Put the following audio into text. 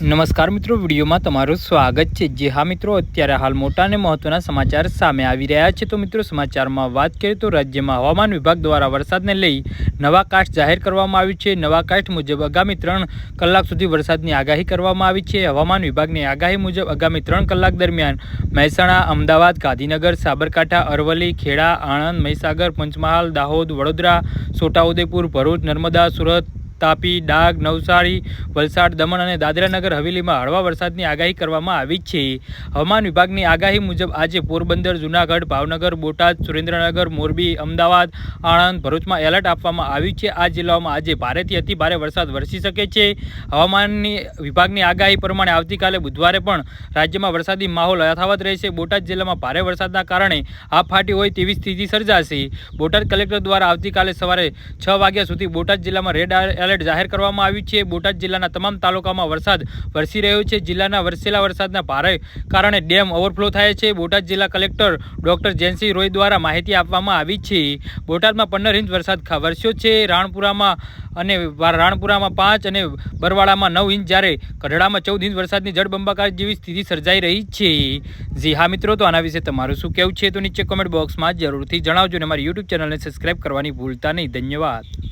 નમસ્કાર મિત્રો, વિડીયોમાં તમારું સ્વાગત છે। જે હા મિત્રો, અત્યારે હાલ મોટા અને મહત્વના સમાચાર સામે આવી રહ્યા છે। તો મિત્રો, સમાચારમાં વાત કરીએ તો રાજ્યમાં હવામાન વિભાગ દ્વારા વરસાદને લઈ નવા કાસ્ટ જાહેર કરવામાં આવ્યું છે। નવા કાસ્ટ મુજબ આગામી 3 કલાક સુધી વરસાદની આગાહી કરવામાં આવી છે। હવામાન વિભાગની આગાહી મુજબ આગામી 3 કલાક દરમિયાન મહેસાણા, અમદાવાદ, ગાંધીનગર, સાબરકાંઠા, અરવલ્લી, ખેડા, આણંદ, મહીસાગર, પંચમહાલ, દાહોદ, વડોદરા, છોટાઉદેપુર, ભરૂચ, નર્મદા, સુરત, તાપી, ડાંગ, નવસારી, વલસાડ, દમણ અને દાદરાનગર હવેલીમાં હળવા વરસાદની આગાહી કરવામાં આવી છે। હવામાન વિભાગની આગાહી મુજબ આજે પોરબંદર, જૂનાગઢ, ભાવનગર, બોટાદ, સુરેન્દ્રનગર, મોરબી, અમદાવાદ, આણંદ, ભરૂચમાં એલર્ટ આપવામાં આવ્યું છે। આ જિલ્લાઓમાં આજે ભારેથી અતિ ભારે વરસાદ વરસી શકે છે। હવામાનની વિભાગની આગાહી પ્રમાણે આવતીકાલે બુધવારે પણ રાજ્યમાં વરસાદી માહોલ યથાવત રહેશે। બોટાદ જિલ્લામાં ભારે વરસાદના કારણે આબ ફાટી હોય તેવી સ્થિતિ સર્જાશે। બોટાદ કલેક્ટર દ્વારા આવતીકાલે સવારે 6 વાગ્યા સુધી બોટાદ જિલ્લામાં રેડ એલર્ટ જાહેર કરવામાં આવ્યું છે। બોટાદ જિલ્લાના તમામ તાલુકામાં વરસાદ વરસી રહ્યો છે। જિલ્લાના વરસેલા વરસાદના ભારે કારણે ડેમ ઓવરફ્લો થાય છે। બોટાદ જિલ્લા કલેક્ટર ડોક્ટર જયંતિ રોય દ્વારા માહિતી આપવામાં આવી છે। બોટાદમાં 15 ઇંચ વરસાદ વરસ્યો છે। રાણપુરામાં 5 અને બરવાળામાં 9 ઇંચ, જ્યારે ગઢડામાં 14 ઇંચ વરસાદની જળબંબાકાર જેવી સ્થિતિ સર્જાઈ રહી છે। જી હા મિત્રો, તો આના વિશે તમારું શું કહેવું છે તો નીચે કોમેન્ટ બોક્સમાં જરૂરથી જણાવજો અને અમારી યુટ્યુબ ચેનલને સબસ્ક્રાઈબ કરવાની ભૂલતા નહીં। ધન્યવાદ।